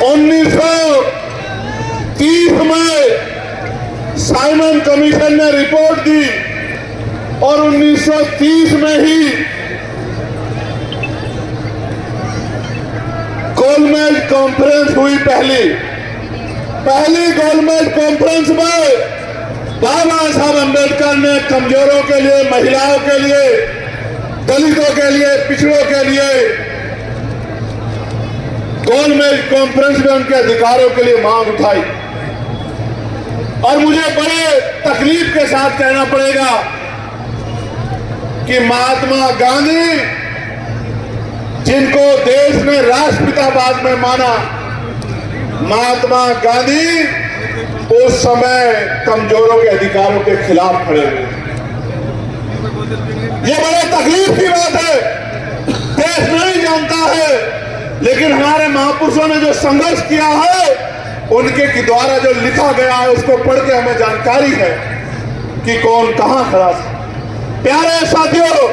1930 में Simon commission ने report दी और 1930 में ही गोलमेज कॉन्फ्रेंस हुई। पहली गोलमेज कॉन्फ्रेंस में बाबा साहब अम्बेडकर ने कमजोरों के लिए, महिलाओं के लिए, दलितों के लिए, पिछड़ों के लिए गोलमेज कॉन्फ्रेंस में उनके अधिकारों के लिए मांग उठाई। और मुझे बड़े तकलीफ के साथ कहना पड़ेगा कि महात्मा गांधी, जिनको देश ने राष्ट्रपिता बाद में माना, महात्मा गांधी उस समय कमजोरों के अधिकारों के खिलाफ खड़े हुए। ये बड़े तकलीफ की बात है, देश नहीं जानता है, लेकिन हमारे महापुरुषों ने जो संघर्ष किया है, उनके द्वारा जो लिखा गया है, उसको पढ़ के हमें जानकारी है कि कौन कहां खड़ा था। प्यारे साथियों,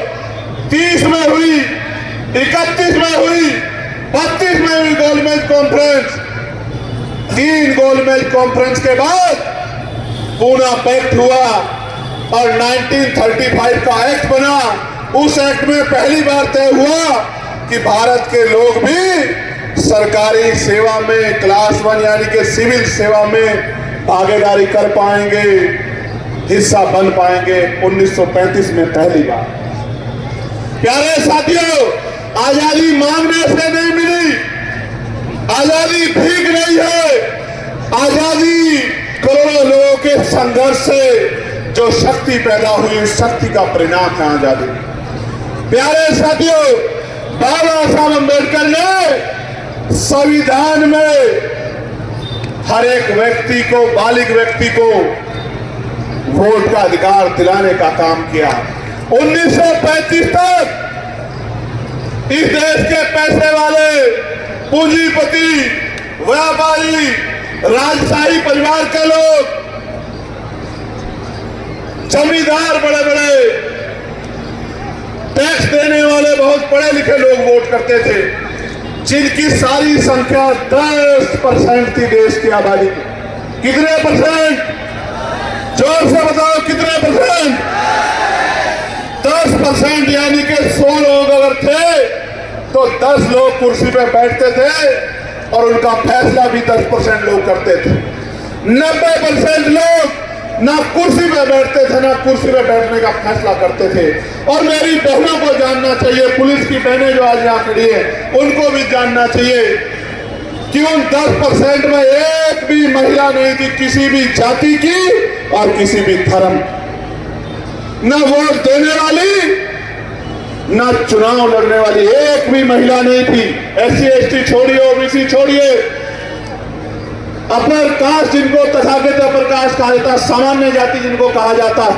30 में हुई, 31 में हुई, 32 में हुई गोलमेज कॉन्फ्रेंस। 3 गोलमेज कॉन्फ्रेंस के बाद पूना पैक्ट हुआ और 1935 का एक्ट बना। उस एक्ट में पहली बार तय हुआ कि भारत के लोग भी सरकारी सेवा में क्लास 1 यानी कि सिविल सेवा में भागीदारी कर पाएंगे, हिस्सा बन पाएंगे। 1935 में पहली बार। प्यारे साथियों, आजादी मांगने से नहीं मिली, आजादी भीख नहीं है, आजादी करोड़ों लोगों के संघर्ष से जो शक्ति पैदा हुई, उस शक्ति का परिणाम है आजादी। प्यारे साथियों, बाबा साहब अम्बेडकर ने संविधान में हर एक व्यक्ति को, बालिग व्यक्ति को वोट का अधिकार दिलाने का काम किया। 1935 तक इस देश के पैसे वाले, पूंजीपति, व्यापारी, राजशाही परिवार के लोग, जमींदार, बड़े बड़े टैक्स देने वाले, बहुत पढ़े लिखे लोग वोट करते थे, जिनकी सारी संख्या 10% थी देश की आबादी की। कितने परसेंट? जोर से बताओ, कितने परसेंट? 10%, यानी कि 100 लोग अगर थे तो 10 लोग कुर्सी पे बैठते थे और उनका फैसला भी 10% लोग करते थे। 90% लोग ना कुर्सी पे बैठते थे, ना कुर्सी पे बैठने का फैसला करते थे। और मेरी बहनों को जानना चाहिए, पुलिस की बहनें जो आज यहाँ खड़ी है, उनको भी जानना चाहिए कि उन 10% में एक भी महिला नहीं थी, किसी भी जाति की और किसी भी धर्म, न वोट देने वाली, न चुनाव लड़ने वाली एक भी महिला नहीं थी। SC ST छोड़िए, OBC छोड़िए, अपर कास्ट जिनको तथाकथित अपर कास्ट कहा जाता है, सामान्य जाति जिनको कहा जाता है,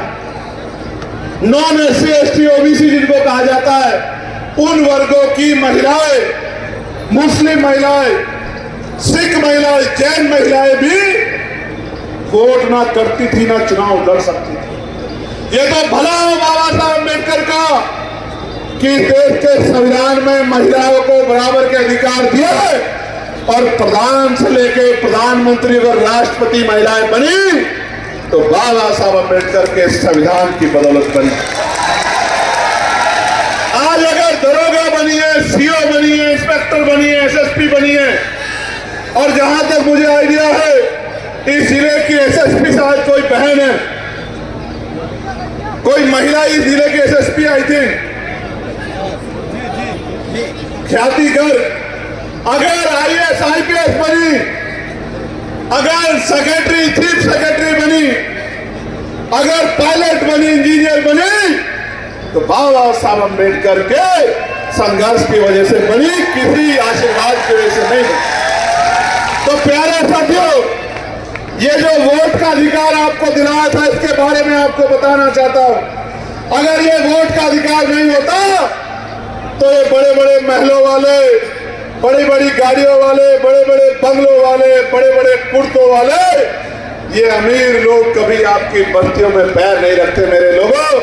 नॉन SC ST OBC जिनको कहा जाता है, उन वर्गों की महिलाएं, मुस्लिम महिलाएं, सिख महिलाएं, जैन महिलाएं भी वोट ना करती थी, ना चुनाव लड़ सकती थी। ये तो भला हो बाबा साहब अम्बेडकर का कि देश के संविधान में महिलाओं को बराबर के अधिकार दिए और प्रधान से लेके प्रधानमंत्री अगर राष्ट्रपति महिलाएं बनी तो बाबा साहब अम्बेडकर के संविधान की बदौलत बनी। आज अगर दरोगा बनी है, CO बनी है, इंस्पेक्टर बनी है, SSP बनी है, और जहां तक मुझे आइडिया है इस जिले की SSP शायद कोई बहन है, कोई महिला इस जिले की SSP आई थी, ख्याति गर्ग। अगर IAS IPS बनी, अगर सेक्रेटरी, चीफ सेक्रेटरी बनी, अगर पायलट बनी, इंजीनियर बनी, तो बाबा साहब अम्बेडकर के संघर्ष की वजह से बनी, किसी आशीर्वाद की वजह से नहीं। तो प्यारे साथियों, ये जो वोट का अधिकार आपको दिलाया था, इसके बारे में आपको बताना चाहता हूं। अगर ये वोट का अधिकार नहीं होता तो ये बड़े बड़े महलों वाले, बड़ी बड़ी गाड़ियों वाले, बड़े बड़े बंगलों वाले, बड़े बड़े कुर्तों वाले, ये अमीर लोग कभी आपकी बस्तियों में पैर नहीं रखते। मेरे लोगों,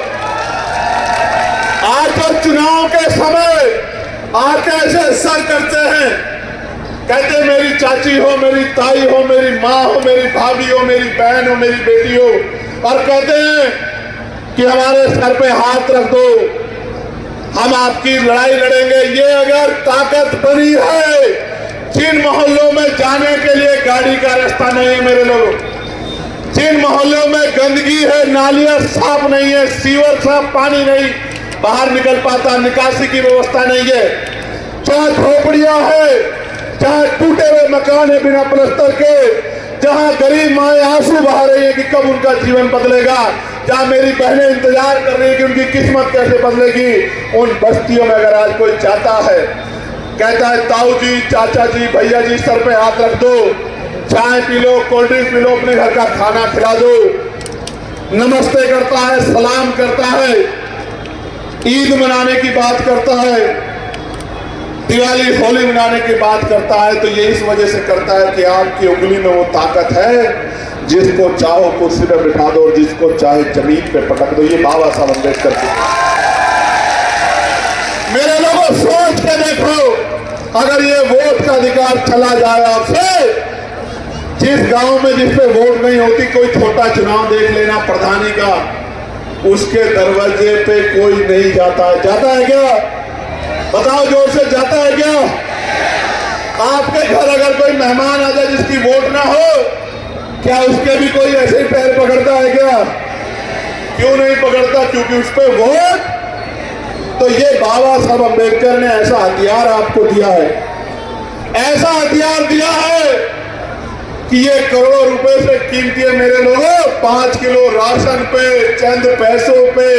आज तो चुनाव के समय आप कैसे सर करते हैं, कहते मेरी चाची हो, मेरी ताई हो, मेरी माँ हो, मेरी भाभी हो, मेरी बहन हो, मेरी बेटी हो, और कहते हैं कि हमारे सर पे हाथ रख दो, हम आपकी लड़ाई लड़ेंगे। ये अगर ताकत बनी है, जिन मोहल्लों में जाने के लिए गाड़ी का रास्ता नहीं है मेरे लोगों, जिन मोहल्लों में गंदगी है, नालियां साफ नहीं है, सीवर साफ पानी नहीं बाहर निकल पाता, निकासी की व्यवस्था नहीं है, चाहे झोपड़ियां है, चाहे टूटे हुए मकान है बिना प्लस्तर के, जहां गरीब माएं आंसू बहा रही है कि कब उनका जीवन बदलेगा, जहां मेरी बहनें इंतजार कर रही है कि उनकी किस्मत कैसे बदलेगी, उन बस्तियों में अगर आज कोई जाता है, कहता है ताऊ जी, चाचा जी, भैया जी, सर पे हाथ रख दो, चाय P low, cold drink P low, अपने घर का खाना खिला दो, नमस्ते करता है, सलाम करता है, ईद मनाने की बात करता है, दिवाली होली मनाने की बात करता है, तो ये इस वजह से करता है कि आपकी उंगली में वो ताकत है, जिसको चाहो कुर्सी पे बिठा दो और जिसको चाहे जमीन पे पटक दो। ये बाबा साहब अम्बेडकर की। मेरे लोगों सोच के देखो, अगर ये वोट का अधिकार चला जाए आपसे, जिस गांव में जिस पे वोट नहीं होती, कोई छोटा चुनाव देख लेना प्रधानी का, उसके दरवाजे पे कोई नहीं जाता है। जाता है क्या? बताओ जोर से, जाता है क्या? आपके घर अगर कोई मेहमान आ जाए जिसकी वोट ना हो, क्या उसके भी कोई ऐसे ही पैर पकड़ता है क्या? क्यों नहीं पकड़ता? क्योंकि उस पर वोट। तो ये बाबा साहब अम्बेडकर ने ऐसा हथियार आपको दिया है, ऐसा हथियार दिया है कि ये करोड़ों रुपए से कीमती है मेरे लोगों, 5 किलो राशन पे, चंद पैसों पे,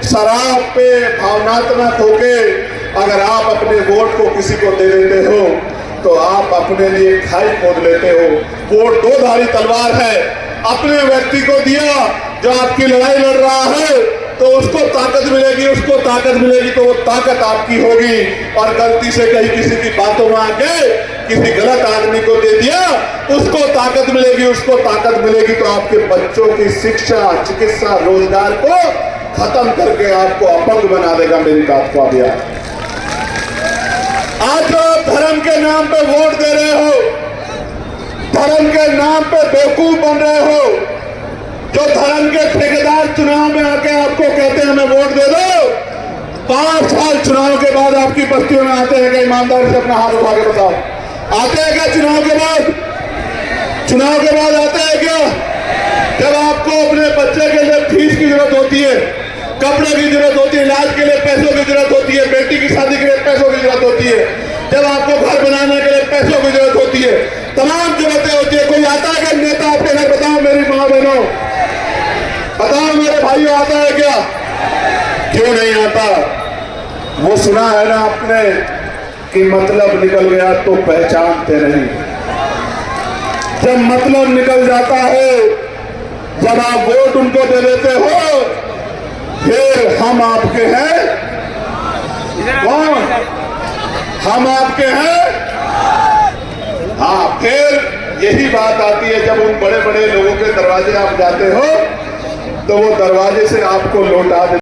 शराब पे भावनात्मक होके अगर आप अपने वोट को किसी को दे देते हो तो आप अपने लिए खाई खोद लेते हो। वोट दो धारी तलवार है। अपने व्यक्ति को दिया जो आपकी लड़ाई लड़ रहा है तो उसको ताकत मिलेगी, उसको ताकत मिलेगी तो वो ताकत आपकी होगी। और गलती से कहीं किसी की बातों में आके किसी गलत आदमी को दे दिया, उसको ताकत मिलेगी, उसको ताकत मिलेगी तो आपके बच्चों की शिक्षा, चिकित्सा, रोजगार को खत्म करके आपको अपंग बना देगा। मेरी बात को अभी आज जो आप धर्म के नाम पे वोट दे रहे हो, धर्म के नाम पे बेवकूफ बन रहे हो, जो धर्म के ठेकेदार चुनाव में आके आपको कहते हैं हमें वोट दे दो, 5 साल चुनाव के बाद आपकी बस्तियों में आते हैं क्या? ईमानदारी से अपना हाथ उठा के बताओ, आते हैं क्या चुनाव के बाद? चुनाव के बाद आते हैं क्या? जब आपको अपने बच्चे के लिए फीस की जरूरत होती है, कपड़े की जरूरत होती है, इलाज के लिए पैसों की जरूरत होती है, बेटी की शादी के लिए पैसों की जरूरत होती है, जब आपको घर बनाने के लिए पैसों की जरूरत होती है, तमाम जरूरतें होती है, कोई आता है क्या नेता आपके घर? बताओ मेरी माँ बहनों, बताओ मेरे भाइयों, आता है क्या? क्यों नहीं आता? वो सुना है ना आपने कि मतलब निकल गया तो पहचानते नहीं। जब मतलब निकल जाता है, जब आप वोट उनको दे देते हो, फिर हम आपके हैं। कौन? हम आपके हैं। हाँ, फिर यही बात आती है जब उन बड़े बड़े लोगों के दरवाजे आप जाते हो तो वो दरवाजे से आपको लौटा देते